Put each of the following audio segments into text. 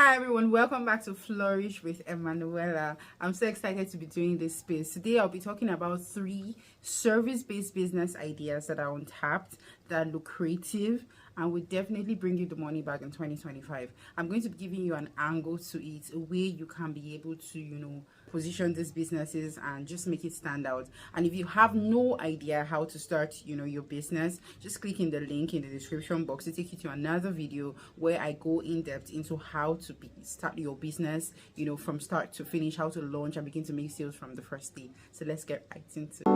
Hi everyone, welcome back to Flourish with Emanuela. I'm so excited to be doing this space. Today I'll be talking about 3 service-based business ideas that are untapped, that are lucrative, and will definitely bring you the money back in 2025. I'm going to be giving you an angle to it, a way you can be able to, position these businesses and just make it stand out. And if you have no idea how to start, your business, just click in the link in the description box to take you to another video where I go in depth into how to start your business, from start to finish, how to launch and begin to make sales from the first day. So let's get right into it.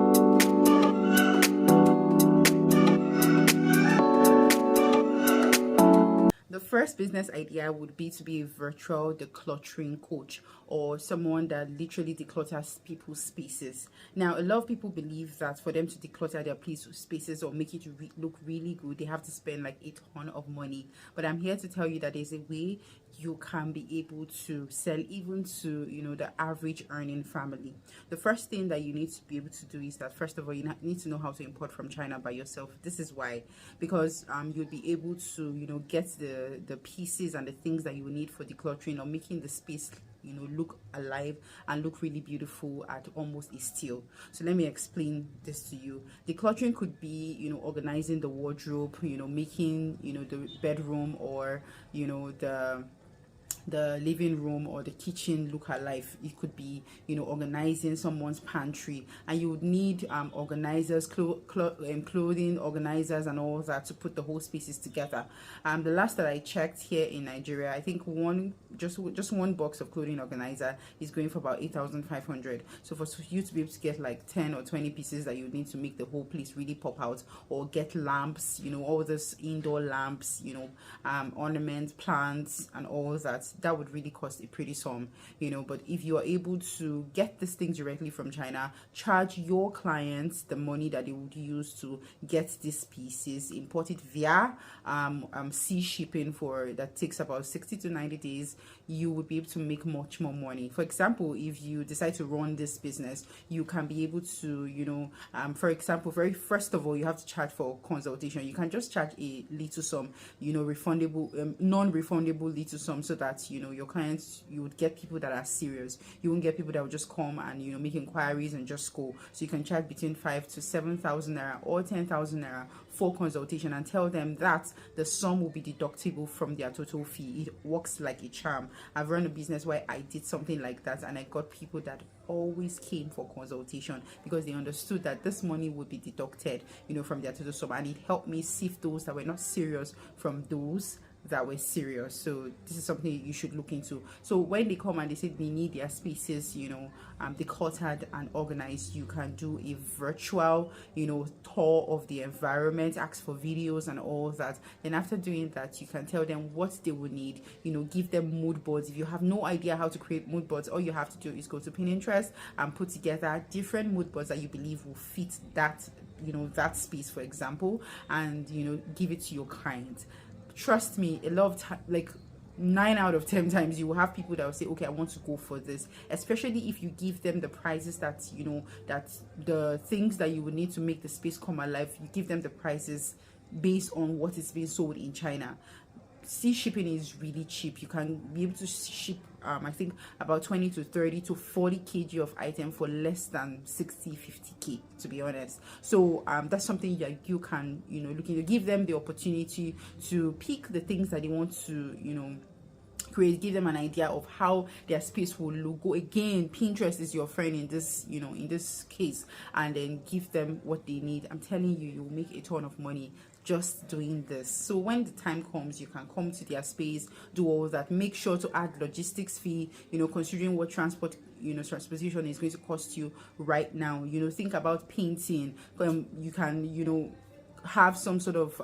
The first business idea would be to be a virtual decluttering coach, or someone that literally declutters people's spaces. Now, a lot of people believe that for them to declutter their spaces or make it look really good, they have to spend like a ton of money. But I'm here to tell you that there's a way you can be able to sell even to the average earning family. The first thing that you need to be able to do is that, first of all, you need to know how to import from China by yourself. This is why, because you'll be able to get the pieces and the things that you need for decluttering or making the space look alive and look really beautiful at almost a steal. So let me explain this to you. Decluttering could be organizing the wardrobe, making the bedroom or the living room or the kitchen look alive. It could be organizing someone's pantry, and you would need organizers, clothing organizers and all that to put the whole spaces together. The last that I checked here in Nigeria, I think just one box of clothing organizer is going for about 8,500. So for you to be able to get like 10 or 20 pieces that you need to make the whole place really pop out, or get lamps, all those indoor lamps, ornaments, plants and all that would really cost a pretty sum, but if you are able to get these things directly from China, charge your clients the money that they would use to get these pieces, import it via sea shipping that takes about 60 to 90 days, you would be able to make much more money. For example, if you decide to run this business, you can be able to, for example, very first of all, you have to charge for consultation. You can just charge a little sum, refundable, non-refundable little sum, so that your clients, you would get people that are serious. You won't get people that will just come and make inquiries and just go. So you can charge between 5,000 to 7,000 naira or 10,000 naira for consultation, and tell them that the sum will be deductible from their total fee. It works like a charm. I've run a business where I did something like that, and I got people that always came for consultation because they understood that this money would be deducted from their total sum, and it helped me sift those that were not serious from those that were serious. So this is something you should look into. So when they come and they say they need their spaces decluttered and organized, you can do a virtual tour of the environment, ask for videos and all that. Then after doing that, you can tell them what they will need, give them mood boards. If you have no idea how to create mood boards, all you have to do is go to Pinterest and put together different mood boards that you believe will fit that that space, for example, and give it to your client. Trust me, a lot of time, like 9 out of 10 times, you will have people that will say, okay, I want to go for this, especially if you give them the prices that that the things that you would need to make the space come alive. You give them the prices based on what is being sold in China. Sea shipping is really cheap. You can be able to ship I think about 20 to 30 to 40 kg of item for less than 50k, to be honest. So that's something that you can look into. Give them the opportunity to pick the things that they want to create. Give them an idea of how their space will look. Go again, Pinterest is your friend in this in this case, and then give them what they need. I'm telling you, you'll make a ton of money just doing this. So when the time comes, you can come to their space, do all that. Make sure to add logistics fee, considering what transportation is going to cost you right now. Think about painting. You can have some sort of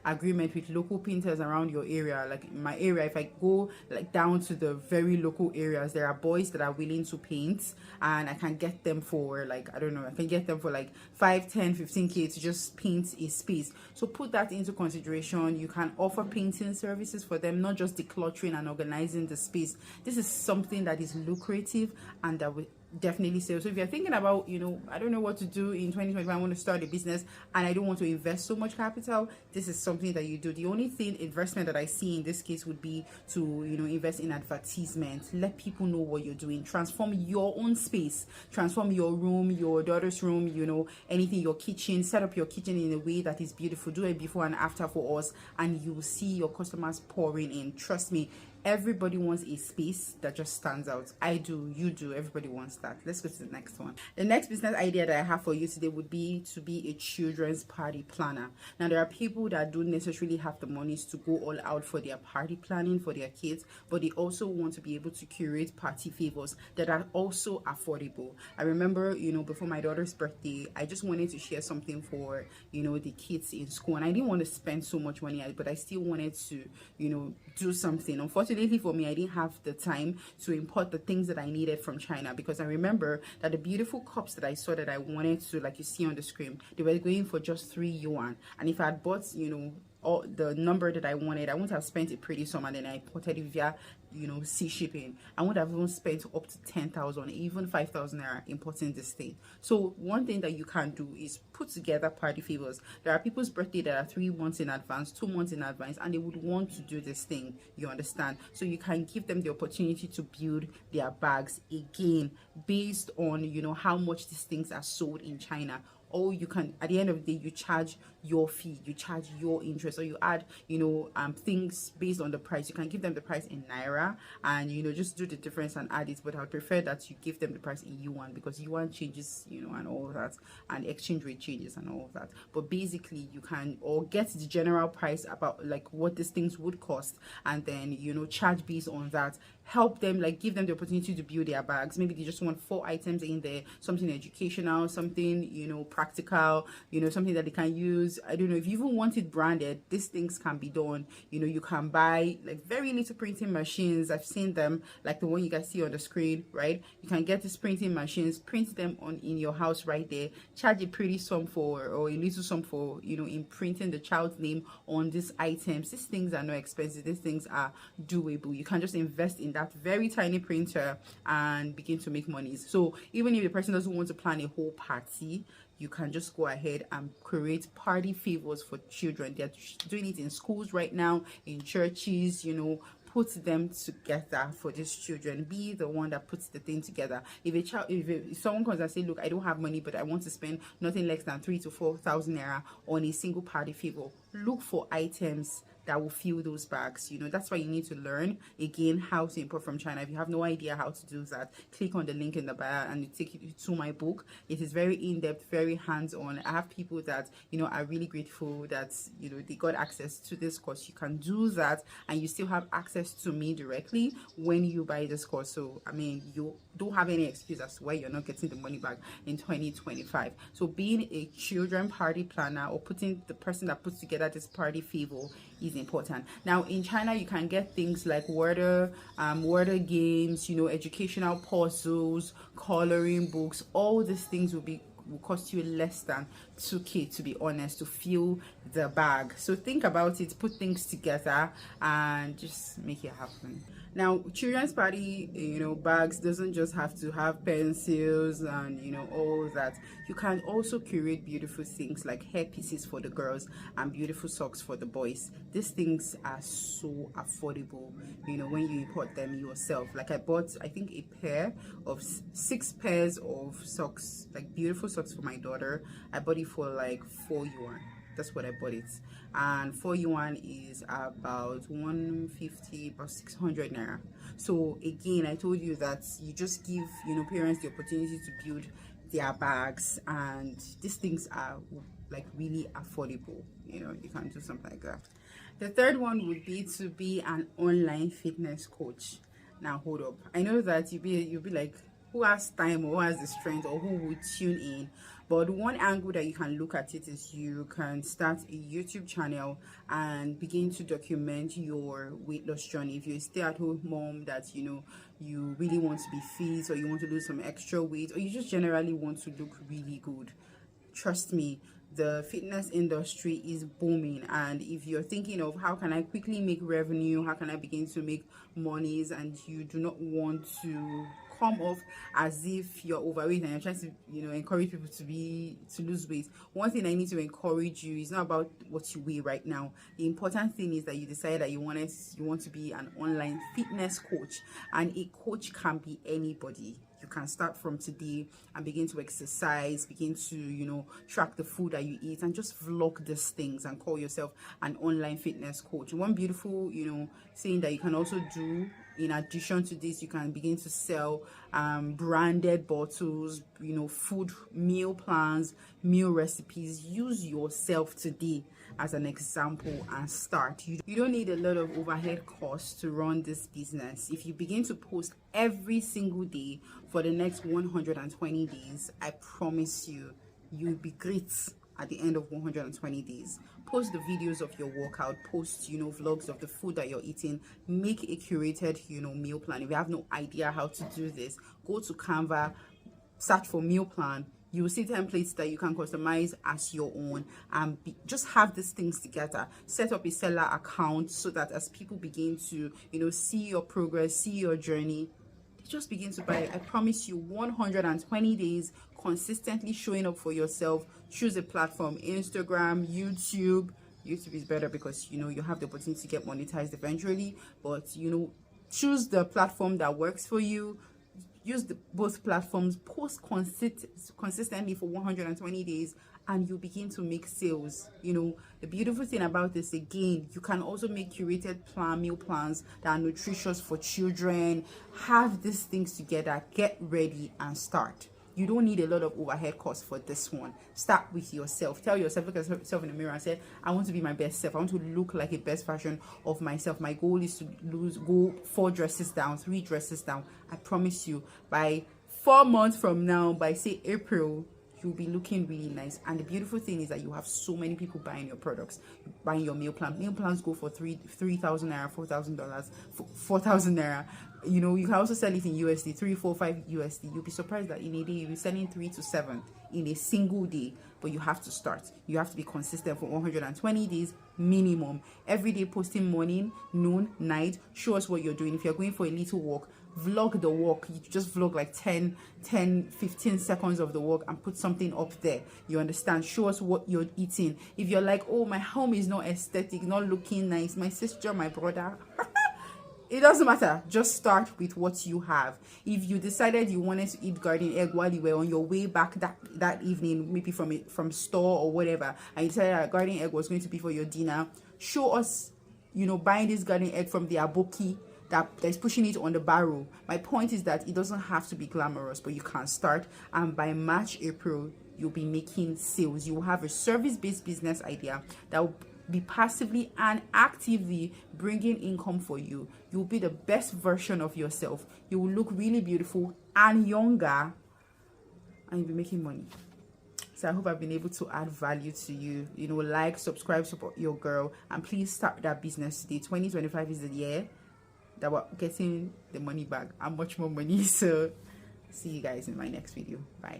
agreement with local painters around your area. Like in my area, if I go like down to the very local areas, there are boys that are willing to paint, and I can get them for like, I don't know, I can get them for like 5, 10, 15k to just paint a space. So put that into consideration. You can offer painting services for them, not just decluttering and organizing the space. This is something that is lucrative and that will definitely sales. So if you're thinking about, I don't know what to do in 2025, I want to start a business and I don't want to invest so much capital, this is something that you do. The only thing investment that I see in this case would be to, invest in advertisement. Let people know what you're doing. Transform your own space, transform your room, your daughter's room, anything, your kitchen. Set up your kitchen in a way that is beautiful. Do it before and after for us, and you will see your customers pouring in. Trust me, everybody wants a space that just stands out. I do, you do, everybody wants that. Let's go to the next one. The next business idea that I have for you today would be to be a children's party planner. Now, there are people that don't necessarily have the monies to go all out for their party planning for their kids, but they also want to be able to curate party favors that are also affordable. I remember, before my daughter's birthday, I just wanted to share something for, the kids in school, and I didn't want to spend so much money, but I still wanted to, do something. Unfortunately for me, I didn't have the time to import the things that I needed from China, because I remember that the beautiful cups that I saw that I wanted to, like you see on the screen, they were going for just 3 yuan. And if I had bought, all the number that I wanted, I wouldn't have spent a pretty sum, and then I imported it via sea shipping. I would have even spent up to 10,000, even 5,000 naira importing this thing. So one thing that you can do is put together party favors. There are people's birthday that are 3 months in advance, 2 months in advance, and they would want to do this thing, you understand? So you can give them the opportunity to build their bags, again based on how much these things are sold in China. Or you can, at the end of the day, you charge your fee, you charge your interest, or you add things based on the price. You can give them the price in naira, and just do the difference and add it. But I would prefer that you give them the price in yuan, because yuan changes, and all of that, and exchange rate changes and all of that. But basically, you can or get the general price about like what these things would cost, and then charge based on that. Help them, like give them the opportunity to build their bags. Maybe they just want 4 items in there, something educational, something practical, something that they can use. I don't know, if you even want it branded, these things can be done. You can buy like very little printing machines. I've seen them, like the one you guys see on the screen, right? You can get these printing machines, print them on in your house right there, charge a pretty sum for, or a little sum for imprinting the child's name on these items. These things are not expensive, these things are doable. You can just invest in that very tiny printer and begin to make money. So even if the person doesn't want to plan a whole party, you can just go ahead and create party favors for children. They're doing it in schools right now, in churches, put them together for these children. Be the one that puts the thing together. If someone comes and say, look, I don't have money, but I want to spend nothing less than 3,000 to 4,000 naira on a single party favor, look for items that will fill those bags. That's why you need to learn again how to import from China. If you have no idea how to do that, click on the link in the bio and it take you to my book. It is very in-depth, very hands-on. I have people that are really grateful that they got access to this course. You can do that, and you still have access to me directly when you buy this course. So I mean, you don't have any excuse as to why you're not getting the money back in 2025. So being a children party planner, or putting the person that puts together this party favor, is important. Now in China, you can get things like water games, educational puzzles, coloring books. All these things will cost you less than 2k, to be honest, to fill the bag. So think about it, put things together and just make it happen. Now, children's party, bags doesn't just have to have pencils and, all that. You can also curate beautiful things like hair pieces for the girls and beautiful socks for the boys. These things are so affordable, when you import them yourself. Like I bought, I think, a pair of 6 pairs of socks, like beautiful socks for my daughter. I bought it for like 4 yuan. That's what I bought it, and 4 yuan is about 150, about 600 naira. So again, I told you that you just give parents the opportunity to build their bags, and these things are like really affordable. You can do something like that. The third one would be to be an online fitness coach. Now hold up, I know that you'll be like, who has time, or who has the strength, or who would tune in? But one angle that you can look at it is you can start a YouTube channel and begin to document your weight loss journey. If you're a stay-at-home mom that you really want to be fit, or you want to lose some extra weight, or you just generally want to look really good, trust me, the fitness industry is booming. And if you're thinking of how can I quickly make revenue, how can I begin to make monies, and you do not want to come off as if you're overweight and you're trying to, encourage people to lose weight. One thing I need to encourage you is not about what you weigh right now. The important thing is that you decide that you want to be an online fitness coach, and a coach can be anybody. You can start from today and begin to exercise, begin to, track the food that you eat, and just vlog these things and call yourself an online fitness coach. One beautiful, saying that you can also do, in addition to this, you can begin to sell branded bottles, food, meal plans, meal recipes. Use yourself today as an example and start. You don't need a lot of overhead costs to run this business. If you begin to post every single day for the next 120 days, I promise you'll be great at the end of 120 days. Post the videos of your workout, post vlogs of the food that you're eating, make a curated meal plan. If you have no idea how to do this, go to Canva, search for meal plan. You will see templates that you can customize as your own, and just have these things together. Set up a seller account so that as people begin to see your progress, see your journey, they just begin to buy. I promise you, 120 days consistently showing up for yourself. Choose a platform: Instagram, YouTube. YouTube is better because you have the opportunity to get monetized eventually, but choose the platform that works for you. Use both platforms, post consistently for 120 days, and you begin to make sales. The beautiful thing about this, again, you can also make curated meal plans that are nutritious for children. Have these things together, get ready and start. You don't need a lot of overhead costs for this one. Start with yourself. Tell yourself, look at yourself in the mirror and say, I want to be my best self. I want to look like a best version of myself. My goal is to go 4 dresses down, 3 dresses down. I promise you, by 4 months from now, by say April, you'll be looking really nice. And the beautiful thing is that you have so many people buying your products, buying your meal plan. Meal plans go for 3,000 naira, $4,000, 4,000 naira. You can also sell it in USD, 3, 4, 5 USD. You'll be surprised that in a day you'll be selling 3 to 7 in a single day. But you have to start. You have to be consistent for 120 days minimum. Every day posting morning, noon, night. Show us what you're doing. If you're going for a little walk, vlog the walk. You just vlog like 10, 15 seconds of the walk and put something up there. You understand? Show us what you're eating. If you're like, oh, my home is not aesthetic, not looking nice, my sister, my brother, it doesn't matter. Just start with what you have. If you decided you wanted to eat garden egg while you were on your way back that evening, maybe from store or whatever, and you decided that garden egg was going to be for your dinner, show us, buying this garden egg from the aboki that is pushing it on the barrow. My point is that it doesn't have to be glamorous, but you can start, and by March, April, you'll be making sales. You will have a service-based business idea that will be passively and actively bringing income for you. You'll be the best version of yourself. You will look really beautiful and younger, and you'll be making money. So I hope I've been able to add value to you. Like, subscribe, support your girl, and please start that business today. 2025 is the year that we're getting the money back and much more money. So see you guys in my next video. Bye.